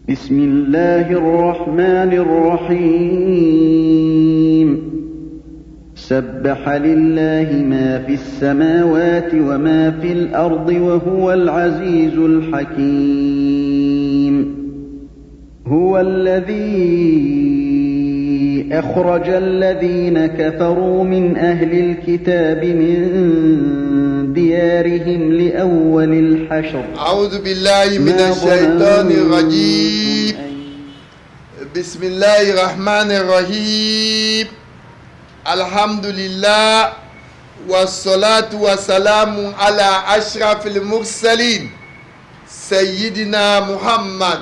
بسم الله الرحمن الرحيم سبح لله ما في السماوات وما في الأرض وهو العزيز الحكيم هو الذي أخرج الذين كفروا من أهل الكتاب من ديارهم لأول الحشر أعوذ بالله من الشيطان الرجيم بسم الله الرحمن الرحيم الحمد لله والصلاة والسلام على أشرف المرسلين سيدنا محمد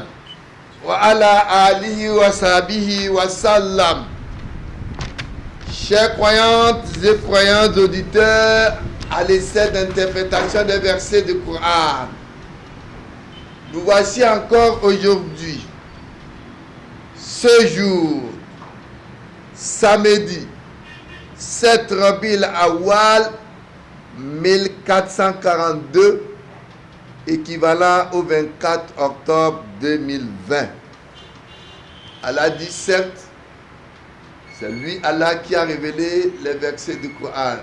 وعلى آله وصحبه وسلم. Chers croyantes et croyants auditeurs, à l'essai d'interprétation des versets du Coran, nous voici encore aujourd'hui, ce jour, samedi 7 Rabi'l Awwal 1442, équivalent au 24 octobre 2020. Allah dit certes, c'est lui Allah qui a révélé les versets du Coran.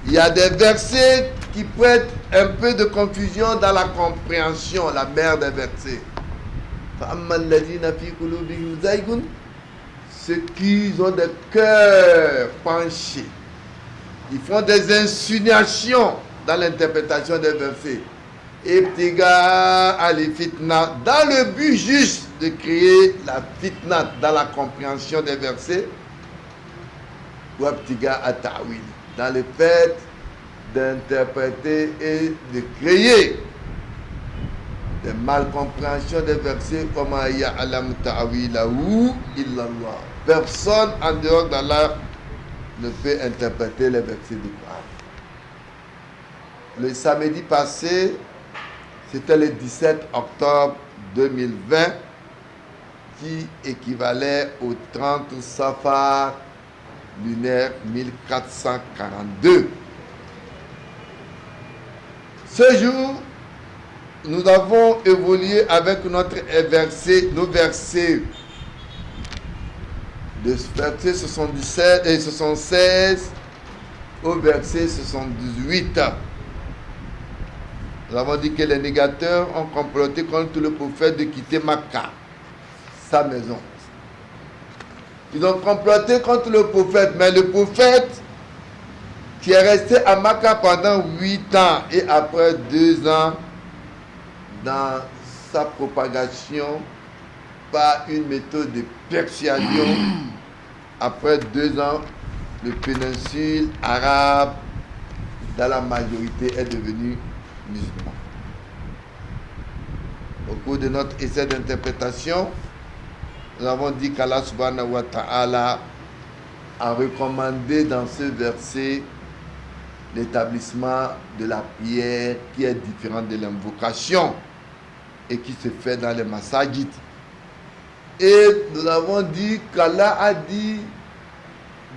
Il y a des versets qui prêtent un peu de confusion dans la compréhension, la mère des versets. Ceux qui ont des cœurs penchés, ils font des insinuations dans l'interprétation des versets. Ibtiga al-fitna, dans le but juste de créer la fitna dans la compréhension des versets, ou ibtiga at-ta'wil, dans le fait d'interpréter et de créer des malcompréhensions des versets, comme ya'lamu ta'wilahu illallah. Personne en dehors d'Allah ne peut interpréter les versets du Coran. Le samedi passé, c'était le 17 octobre 2020, qui équivalait au 30 Safar lunaire 1442. Ce jour, nous avons évolué avec nos versets de verset 77 et 76 au verset 78. Nous avons dit que les négateurs ont comploté contre le prophète de quitter Makkah, sa maison. Ils ont comploté contre le prophète, mais le prophète qui est resté à Makkah pendant 8 ans et après 2 ans dans sa propagation par une méthode de persuasion, après 2 ans, le péninsule arabe, dans la majorité, est devenu musulman. Au cours de notre essai d'interprétation, nous avons dit qu'Allah subhanahu wa ta'ala a recommandé dans ce verset l'établissement de la prière qui est différente de l'invocation et qui se fait dans les masajid. Et nous avons dit qu'Allah a dit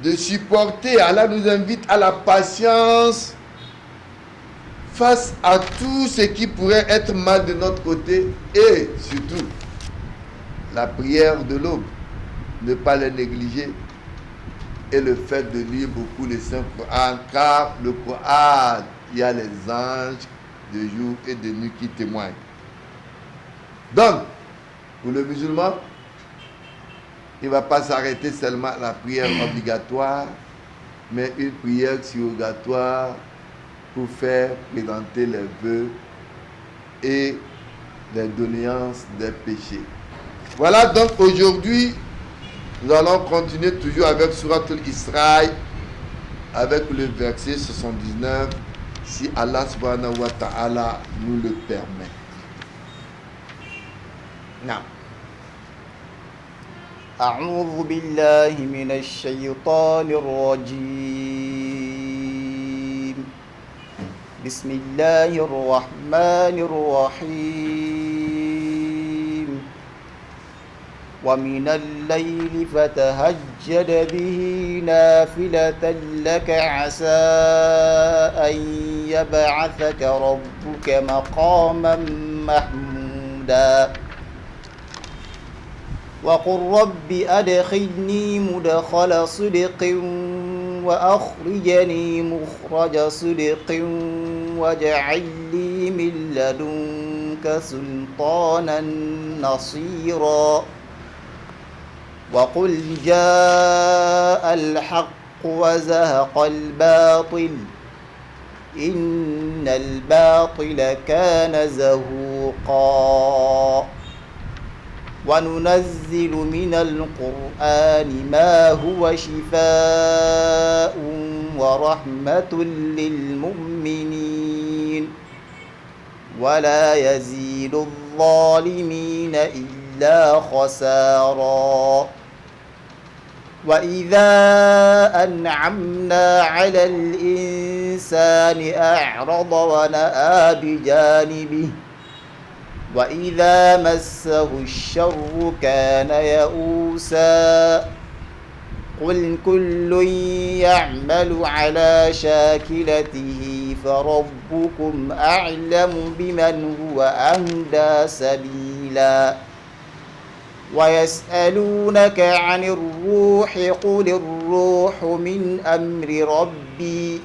de supporter. Allah nous invite à la patience face à tout ce qui pourrait être mal de notre côté et surtout la prière de l'aube, ne pas les négliger, et le fait de lire beaucoup le Saint-Coran, car le Coran, il y a les anges de jour et de nuit qui témoignent. Donc, pour le musulman, il ne va pas s'arrêter seulement à la prière obligatoire, mais une prière surrogatoire pour faire présenter les vœux et les doléances des péchés. Voilà donc aujourd'hui, nous allons continuer toujours avec Surat al-Isra, avec le verset 79, si Allah subhanahu wa ta'ala nous le permet. Non. أعوذ بالله من الشيطان الرجيم بسم الله الرحمن الرحيم ومن الليل فتهجد به نافلة لك عسى أن يبعثك ربك مقاما محمودا وقل رب أدخلني مدخل صدق وأخرجني مخرج صدق واجعل لي من لدنك سلطانا نصيرا وقل جاء الحق وزهق الباطل إن الباطل كان زهوقا وننزل من القرآن ما هو شفاء ورحمة للمؤمنين ولا يزيد الظالمين إلا خسارا وإذا أنعمنا على الإنسان أعرض ونأى بجانبه وإذا مسه الشر كان يئوسا قل كل يعمل على شاكلته فربكم أعلم بمن هو أهدى سبيلا ويسألونك عن الروح قل الروح من أمر ربي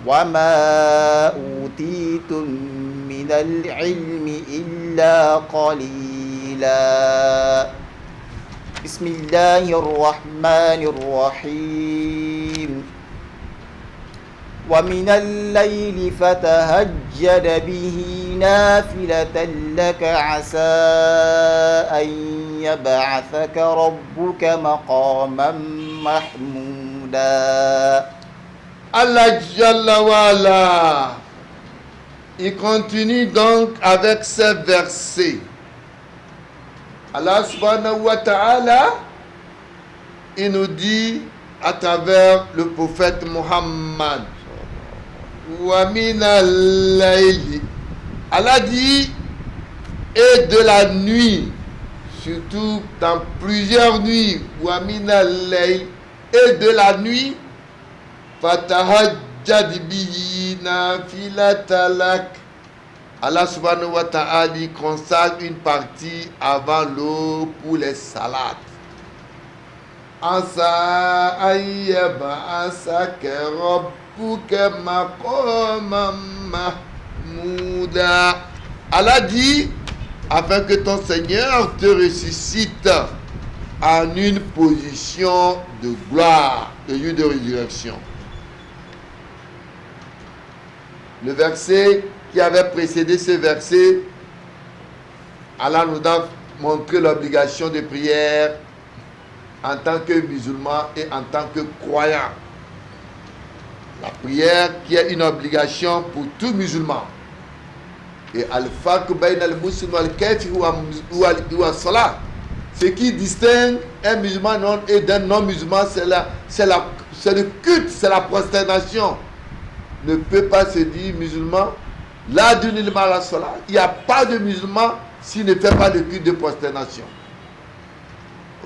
وما أوتيتم من العلم إلا قليلا بسم الله الرحمن الرحيم ومن الليل فتهجد به نافلة لك عسى أن يبعثك ربك مقاما محمودا. Allah Jalla wa Ala, il continue donc avec ces versets. Allah subhanahu wa ta'ala, il nous dit à travers le prophète Muhammad, wa minal layli, Allah dit, et de la nuit, surtout dans plusieurs nuits, wa minal layli, et de la nuit, fatahajjad bihi nafilata lak. Allah subhanahu wa ta'ala consacre une partie avant l'eau pour les salades. Asa ayyaba asaka rabbuka maqaman mahmouda. Allah dit, afin que ton Seigneur te ressuscite en une position de gloire, de lieu de résurrection. Le verset qui avait précédé ce verset, Allah nous a montré l'obligation de prière en tant que musulman et en tant que croyant. La prière qui est une obligation pour tout musulman. Et al-farq bayna al-muslim wal-kafir wa salat. Ce qui distingue un musulman et d'un non-musulman, c'est le culte, c'est la prosternation. Ne peut pas se dire musulman, là d'une ilma la salat. Il n'y a pas de musulman s'il ne fait pas le culte de prosternation.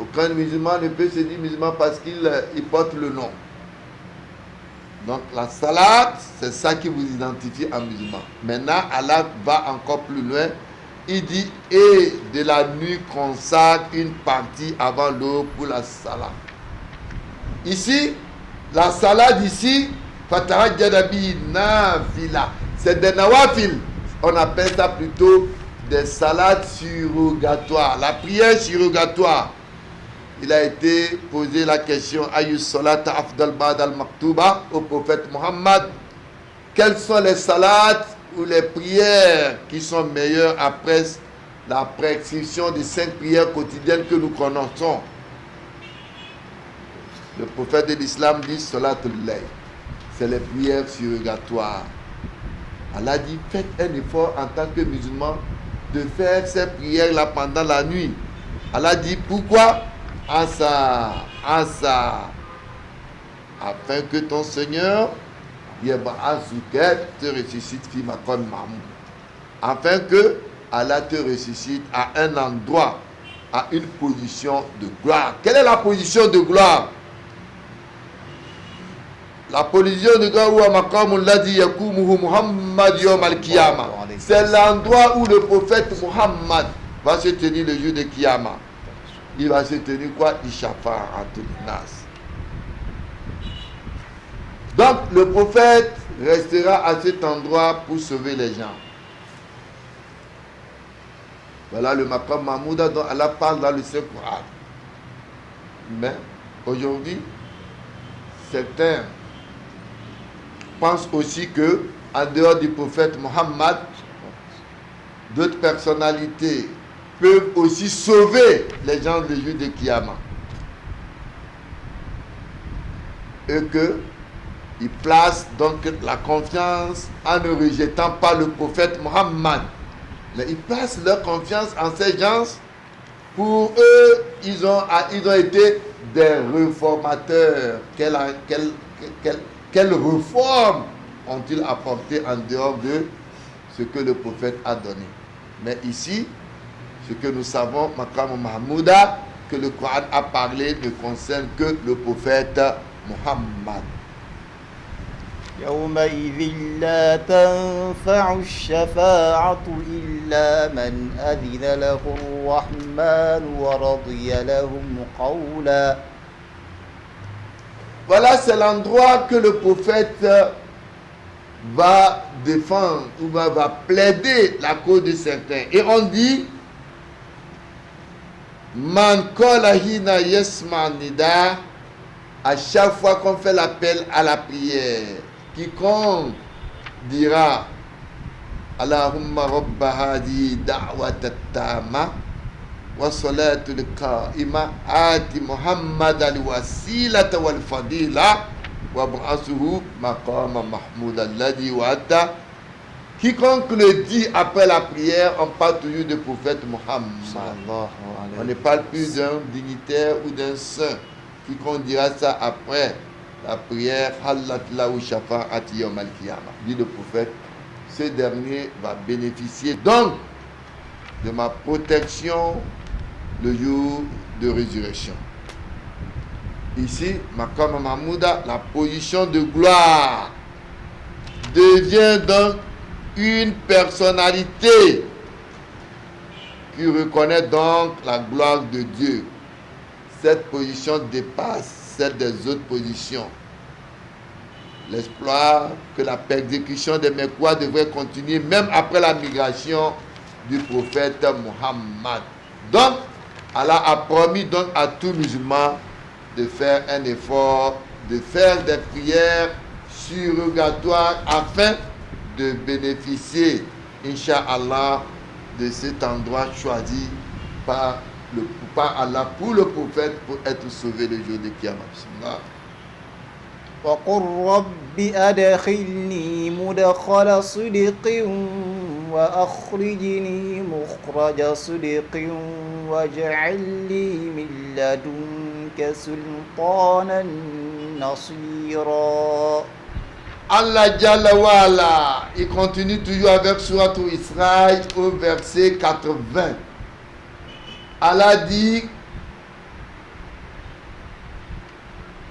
Aucun musulman ne peut se dire musulman parce qu'il porte le nom. Donc la salat, c'est ça qui vous identifie en musulman. Maintenant, Allah va encore plus loin. Il dit, et de la nuit consacre une partie avant l'aube pour la salat. Ici, la salat d'ici, c'est des nawafil. On appelle ça plutôt des salades surrogatoires. La prière surrogatoire. Il a été posé la question Ayus salat afdal ba'd al-maktuba au prophète Muhammad. Quelles sont les salades ou les prières qui sont meilleures après la prescription des 5 prières quotidiennes que nous connaissons? Le prophète de l'islam dit salatul layl. C'est les prières surrogatoires. Allah dit, faites un effort en tant que musulman de faire ces prières-là pendant la nuit. Allah dit, pourquoi? Asa, afin que ton Seigneur te ressuscite, afin que Allah te ressuscite à un endroit à une position de gloire. Quelle est la position de gloire? La position de gloire c'est l'endroit où le prophète Muhammad va se tenir le jour de Kiyama. Il va se tenir quoi? Ishafa Antonas. Donc le prophète restera à cet endroit pour sauver les gens. Voilà le maqam Mahmouda dont Allah parle dans le Saint-Coran. Mais aujourd'hui, certains pensent aussi que, en dehors du prophète Muhammad, d'autres personnalités peuvent aussi sauver les gens le jour de Kiyama. Et qu'ils placent donc la confiance en ne rejetant pas le prophète Muhammad. Mais ils placent leur confiance en ces gens. Pour eux, ils ont été des réformateurs. Quelle réforme ont-ils apporté en dehors de ce que le prophète a donné? Mais ici, ce que nous savons, Maqam Mahmouda, que le Coran a parlé, ne concerne que le prophète Muhammad. يومئذ لا تنفع الشفاعة إلا من أذن له الرحمن ورضي لهم قولا. Voilà, c'est l'endroit que le prophète va défendre ou va plaider la cause de certains. Et on dit Man kola hina yasma nida, à chaque fois qu'on fait l'appel à la prière, quiconque dira Allahumma rabba hadi da'wat at-tama wa salatul qa'ima ati Muhammad al-wasilata wal fadila wa ba'athuhu maqama mahmud alladhi wa'ata. Quiconque le dit après la prière, on parle toujours du prophète Muhammad. On ne parle plus d'un dignitaire ou d'un saint. Quiconque dira ça après la prière, dit le prophète, ce dernier va bénéficier donc de ma protection le jour de résurrection. Ici, Maqam Mahmouda, la position de gloire devient donc une personnalité qui reconnaît donc la gloire de Dieu. Cette position dépasse celle des autres positions. L'exploit que la persécution des Mecquois devrait continuer même après la migration du prophète Muhammad. Donc, Allah a promis donc à tout musulman de faire un effort, de faire des prières surrogatoires afin de bénéficier, Inch'Allah, de cet endroit choisi par Allah pour le prophète pour être sauvé le jour de Kiyama. وقل رب أدخلني مدخل صدق وأخرجني مخرج صدق واجعل لي من لدنك سلطانا نصيرا. Allah Jalla wa Ala, il continue toujours avec Surat Israël au verset 80. Allah dit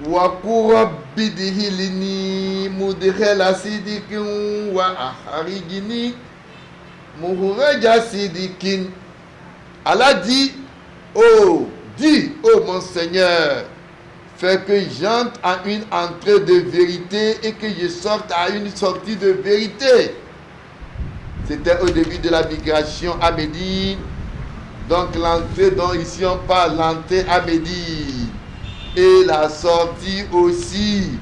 wa qurabbi dihilni mudkhala sidikin wa akhrijni mukhraja sidikin. Allah dit, oh, dis, oh mon Seigneur, fais que j'entre à une entrée de vérité et que je sorte à une sortie de vérité. C'était au début de la migration à Médine. Donc l'entrée dont ici on parle, l'entrée à Médine. Et la sortie aussi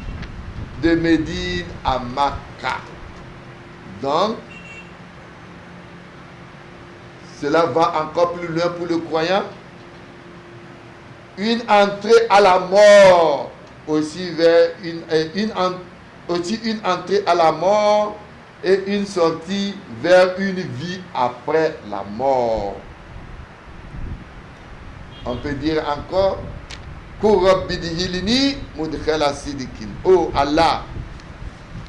de Médine à Makka. Donc, cela va encore plus loin pour le croyant. Une entrée à la mort, aussi vers une entrée à la mort et une sortie vers une vie après la mort. On peut dire encore, oh Allah,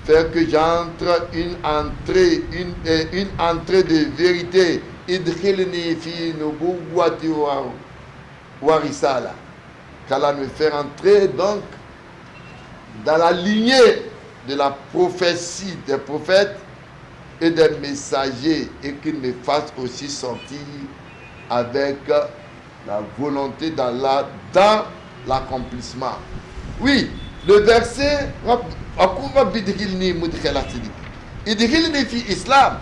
fais que j'entre une entrée de vérité. Idkhilni fi nubuwwati wa risala, qu'Allah me fait rentrer donc dans la lignée de la prophétie des prophètes et des messagers, et qu'il me fasse aussi sortir avec la volonté d'Allah dans l'accomplissement. Oui, le verset Idkhilni fi Islam,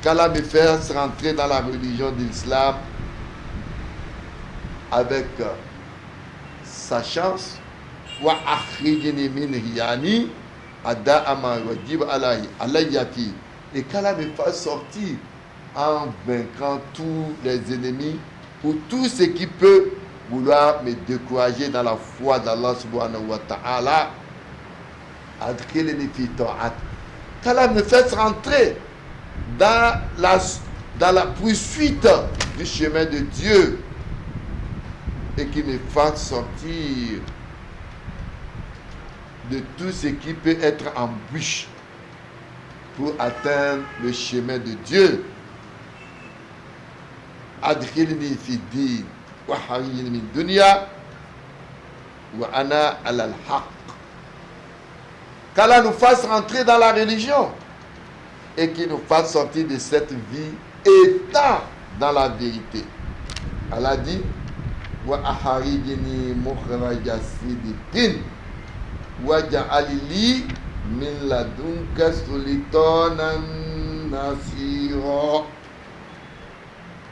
qu'Allah me fasse rentrer dans la religion de l'islam avec sa chance, wa akhrijni min hiyani ada ma wajib alayya fi, et qu'Allah me fasse sortir en vainquant tous les ennemis ou tout ce qui peut vouloir me décourager dans la foi d'Allah subhanahu wa ta'ala. Adkhilni fi ta'at, qu'Allah me fasse rentrer dans la poursuite du chemin de Dieu, et qu'il me fasse sortir de tout ce qui peut être embûche pour atteindre le chemin de Dieu. Adkhilni fi din wa hayyini min dunya wa ana ala al-haq, qu'Allah nous fasse rentrer dans la religion et qu'il nous fasse sortir de cette vie étant dans la vérité. Allah dit wa aharijini mukhraja sidiqin wa ja'alili min ladunka sultanan nasira,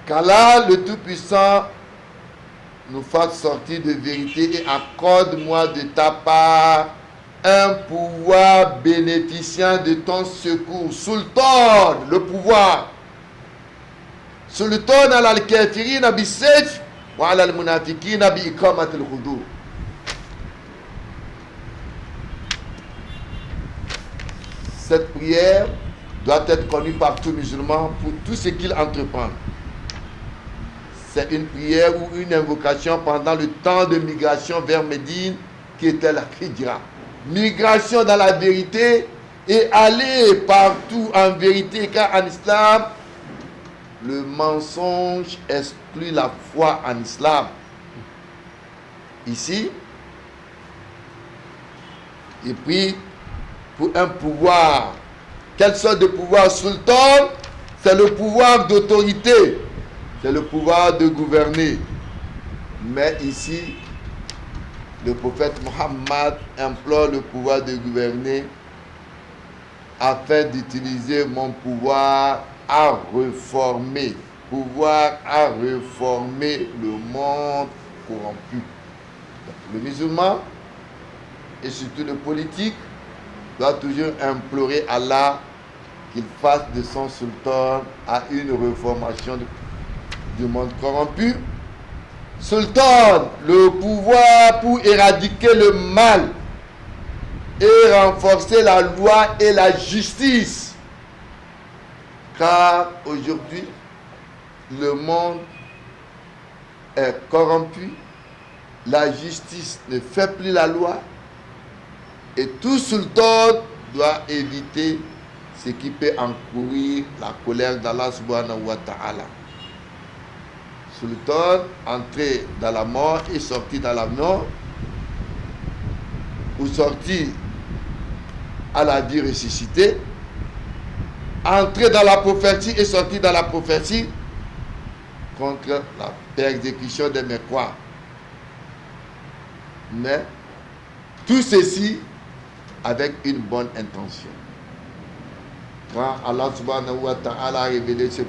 qu'Allah le Tout-Puissant nous fasse sortir de vérité et accorde-moi de ta part un pouvoir bénéficiant de ton secours. Sultan, le pouvoir. Sultan ala al-kafirina bis-sayf wa ala al-munafiqina bi iqamati al-hudur. Cette prière doit être connue par tout musulman pour tout ce qu'il entreprend. C'est une prière ou une invocation pendant le temps de migration vers Médine qui était la Hijra. Migration dans la vérité et aller partout en vérité, car en islam, le mensonge exclut la foi en islam. Ici, il prie pour un pouvoir. Quelle sorte de pouvoir? Sultan, c'est le pouvoir d'autorité, c'est le pouvoir de gouverner. Mais ici, le prophète Mohammed implore le pouvoir de gouverner afin d'utiliser mon pouvoir à réformer, le monde corrompu. Le musulman et surtout le politique doit toujours implorer Allah qu'il fasse de son sultan à une reformation du monde corrompu. Sultan, le pouvoir pour éradiquer le mal et renforcer la loi et la justice. Car aujourd'hui, le monde est corrompu, la justice ne fait plus la loi, et tout sultan doit éviter ce qui peut encourir la colère d'Allah subhanahu wa ta'ala. Sultan, entré dans la mort et sorti dans la mort, ou sorti à la vie ressuscitée, entré dans la prophétie et sorti dans la prophétie, contre la persécution des mécrois. Mais tout ceci avec une bonne intention. Quand Allah subhanahu wa ta'ala a révélé ce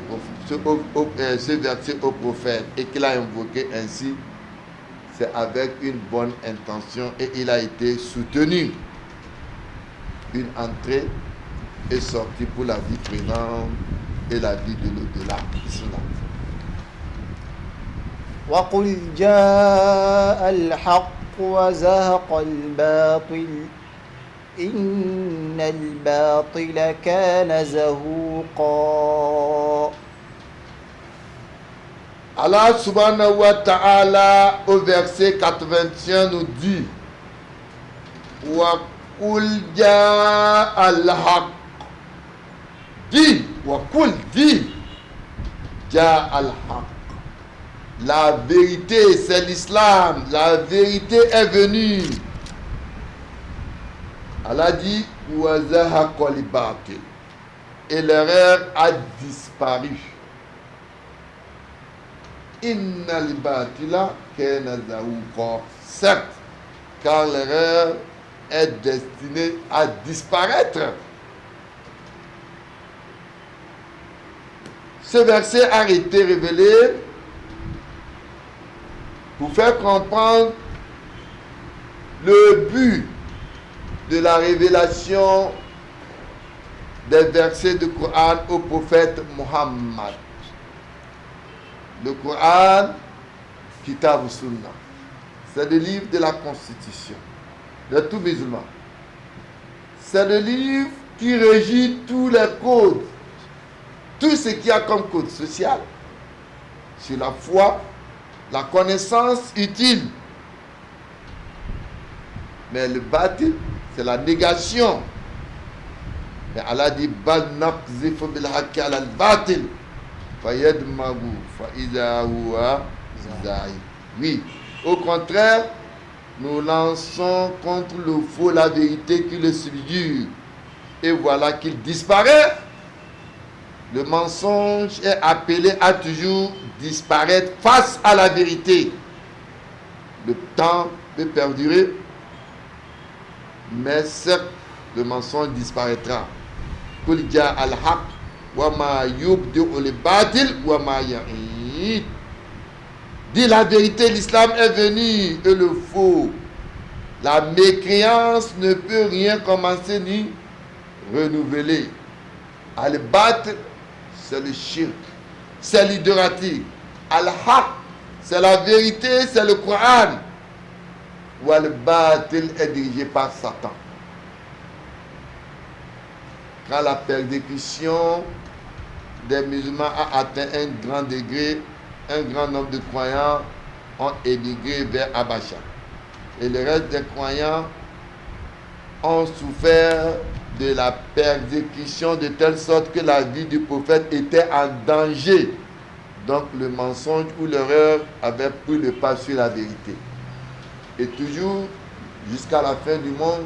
verset au prophète et qu'il a invoqué ainsi, c'est avec une bonne intention et il a été soutenu. Une entrée et sortie pour la vie présente et la vie de l'au-delà. وقل جاء الحق وزهق الباطل إن الباطل كان زهوقا. Allah subhanahu wa ta'ala au verset 81 nous dit wa qul jaa al-haq, dis wa qul dis jaa al-haq, La vérité, c'est l'islam. La vérité est venue. Allah dit et l'erreur a disparu. Inna libatila kana zahuqa. Certes, car l'erreur est destinée à disparaître. Ce verset a été révélé pour faire comprendre le but de la révélation des versets du Coran au prophète Muhammad. Le Coran, Kitab Sunnah, c'est le livre de la constitution de tout musulman. C'est le livre qui régit tous les codes, tout ce qu'il y a comme code social, sur la foi, la connaissance utile. Mais le batil, c'est la négation. Mais Allah dit bal naqzifu bil haqqi ala al batil fayadmagu fa idha huwa zahiq. Oui, au contraire, nous lançons contre le faux la vérité qui le subjugue. Et voilà qu'il disparaît. Le mensonge est appelé à toujours disparaître face à la vérité. Le temps peut perdurer, mais certes, le mensonge disparaîtra. Qul jaa al-haq wa ma yubdi'u al-batil wa ma yu'id. Dis la vérité, l'islam est venu et le faux. La mécréance ne peut rien commencer ni renouveler. Al-batil, c'est le shirk, c'est l'idolâtrie. Al-haq, c'est la vérité, c'est le Coran. Ou al-batil est dirigé par Satan. Quand la persécution des musulmans a atteint un grand degré, un grand nombre de croyants ont émigré vers Abacha. Et le reste des croyants ont souffert de la persécution de telle sorte que la vie du prophète était en danger. Donc le mensonge ou l'erreur avait pris le pas sur la vérité. Et toujours, jusqu'à la fin du monde,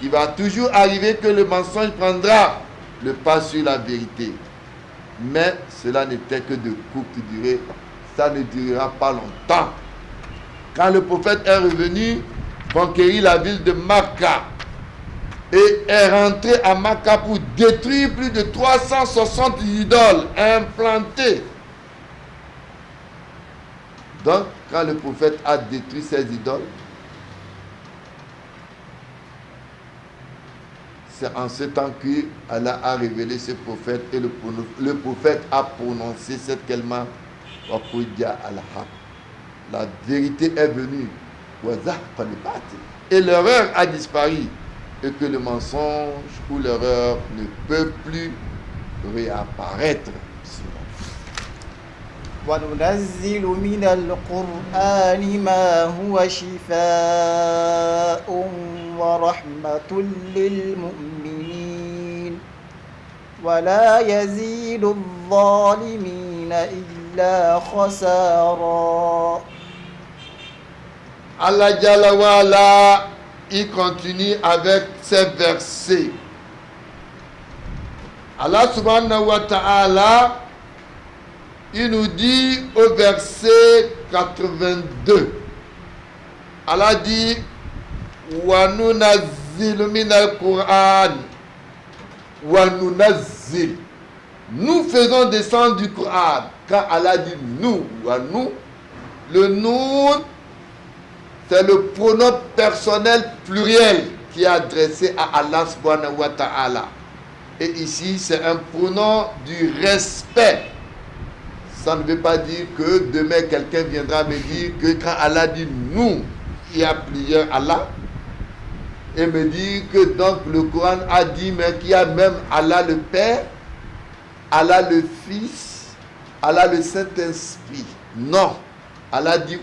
il va toujours arriver que le mensonge prendra le pas sur la vérité. Mais cela n'était que de courte durée. Ça ne durera pas longtemps. Quand le prophète est revenu conquérir la ville de Makka et est rentré à Makka pour détruire plus de 360 idoles implantées. Donc, quand le prophète a détruit ces idoles, c'est en ce temps qu'Allah a révélé ce prophète et le prophète a prononcé cette kalma. La vérité est venue et l'erreur a disparu et que le mensonge ou l'erreur ne peut plus réapparaître. وننزل من القرآن ما هو شفاء ورحمة للمؤمنين ولا يزيد الظالمين إلا خسارا. Allah Jalla wa Ala, il continue avec ces versets. Allah subhanahu wa ta'ala, il nous dit au verset 82, Allah dit wa nunazzilu minal Qur'an wa nunazzil. Nous faisons descendre du Coran. Quand Allah dit nous, wa nous, le nous, c'est le pronom personnel pluriel qui est adressé à Allah subhanahu wa ta'ala. Et ici, c'est un pronom du respect. Ça ne veut pas dire que demain quelqu'un viendra me dire que quand Allah dit nous, il y a plusieurs Allah. Et me dire que donc le Coran a dit mais qu'il y a même Allah le Père, Allah le Fils, Allah le Saint-Esprit. Non. Allah dit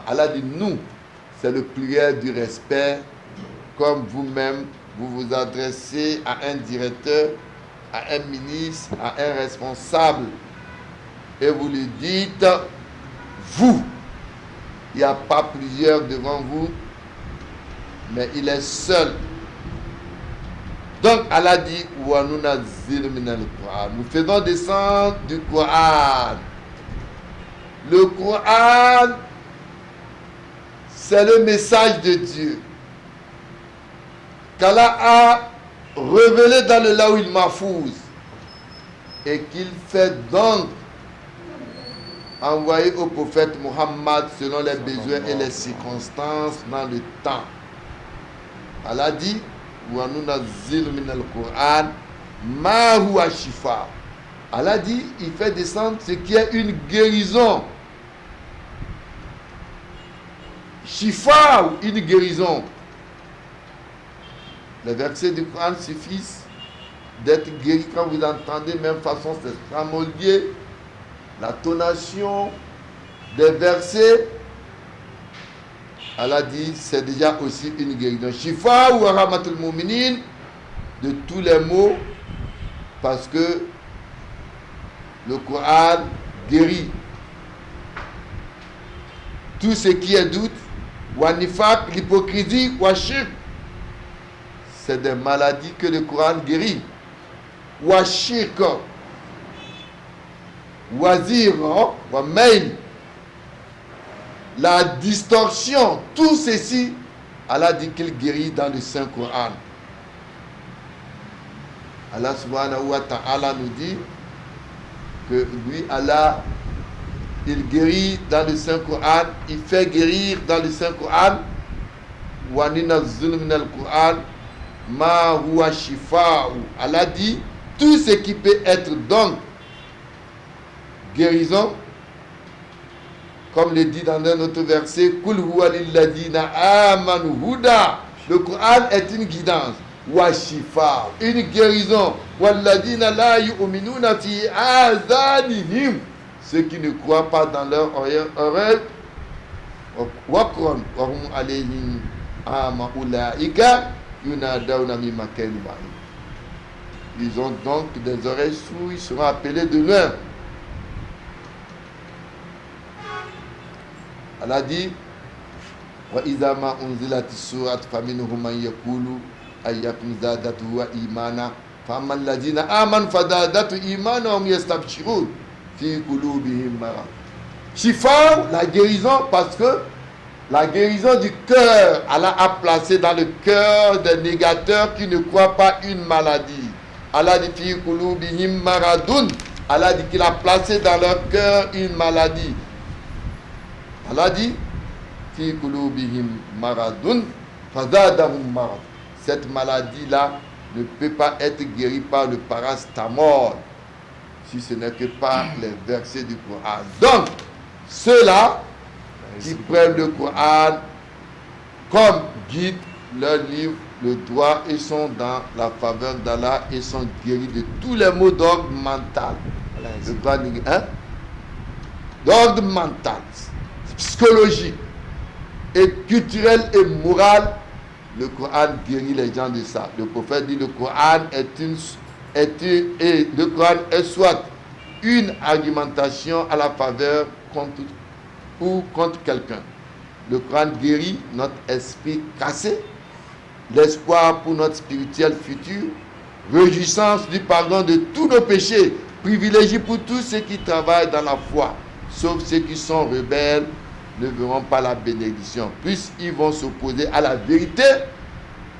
Allah dit nous. C'est le pluriel du respect. Comme vous-même, vous vous adressez à un directeur, à un ministre, à un responsable. et vous lui dites vous. Il n'y a pas plusieurs devant vous, mais il est seul. Donc Allah dit wa nunazzil minal Qur'an. Nous faisons descendre du Coran. Le Coran, c'est le message de Dieu qu'Allah a révélé dans le Lawhil Mahfouz et qu'il fait donc envoyer au prophète Muhammad selon les besoins et les circonstances dans le temps. Allah dit wa nunazzil minal Qur'an ma huwa shifa. Allah dit il fait descendre ce qui est une guérison. Shifa, une guérison. Les versets du Coran suffisent d'être guéris quand vous entendez, même façon c'est stramolier, la tonation des versets. Allah dit c'est déjà aussi une guérison. Shifa ou rahmatul mu'minin, de tous les maux, parce que le Coran guérit tout ce qui est doute, wa nifaq, l'hypocrisie, wa shirk. C'est des maladies que le Coran guérit. Wa shirk, wa zir, wa mail, la distorsion, tout ceci, Allah dit qu'il guérit dans le Saint Coran. Allah subhanahu wa ta'ala nous dit que lui, Allah, il guérit dans le Saint Coran, il fait guérir dans le Saint Coran. Wa nunazzil minal Qur'an ma huwa shifa'u. Allah dit tout ce qui peut être donc guérison, comme le dit dans un autre verset, Kul huwa lilladina amanu huda. Le Coran est une guidance. Wa shifa, une guérison. Walladina la yu'minuna fi azanihim. Ceux qui ne croient pas dans leur oreille, wakron wa hum alayhim ama ulaika yunadawna min makanin ba'id. Ils ont donc des oreilles sourdes, ils seront appelés de loin. Allah dit wa idha ma unzilatis surat faminhum man yaqulu ayyakun zadatu wa imana faman alladhina amanu fadadatu imana hum yastabshirun fi qulubihim marad. Shifa, la guérison, parce que la guérison du cœur, Allah a placé dans le cœur des négateurs qui ne croient pas une maladie. Allah dit fi qulubihim maradun. Allah dit qu'il a placé dans leur cœur une maladie. Allah dit fi qulubihim maradun fazadahum marad. Cette maladie-là ne peut pas être guérie par le paracétamol, si ce n'est que par les versets du Coran. Donc, ceux-là qui prennent le Coran comme guide, leur livre, le droit, et sont dans la faveur d'Allah et sont guéris de tous les maux d'ordre mental. D'ordre mental, psychologique, et culturel et moral. Le Coran guérit les gens de ça. Le prophète dit le Coran le Coran est soit une argumentation à la faveur contre quelqu'un. Le Coran guérit notre esprit cassé, l'espoir pour notre spirituel futur, réjouissance du pardon de tous nos péchés, privilégié pour tous ceux qui travaillent dans la foi, sauf ceux qui sont rebelles, ne verront pas la bénédiction. Plus ils vont s'opposer à la vérité,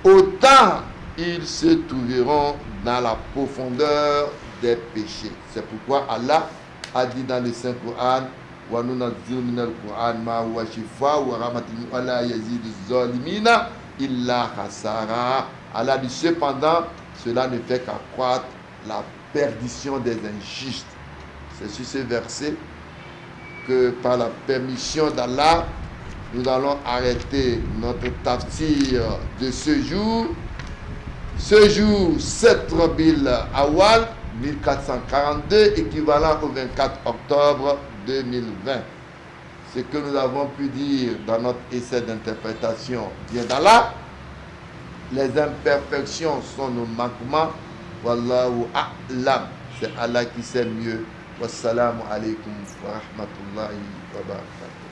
autant ils se trouveront dans la profondeur des péchés. C'est pourquoi Allah a dit dans le Saint Coran wa nunazzil minal Qur'an ma huwa shifa wa rahmatun wa la yazidu zalimina illa khasara. Allah dit cependant, cela ne fait qu'accroître la perdition des injustes. C'est sur ce verset que par la permission d'Allah, nous allons arrêter notre tafsir de ce jour. Ce jour, 7 Rabiul Awwal 1442, équivalent au 24 octobre 2020. Ce que nous avons pu dire dans notre essai d'interprétation vient d'Allah. Les imperfections sont nos manquements. Wallahu a'lam. C'est Allah qui sait mieux Wassalamu alaikum wa rahmatullahi wa barakatuh.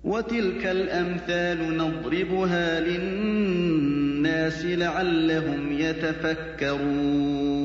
وتلك الأمثال نضربها للناس لعلهم يتفكرون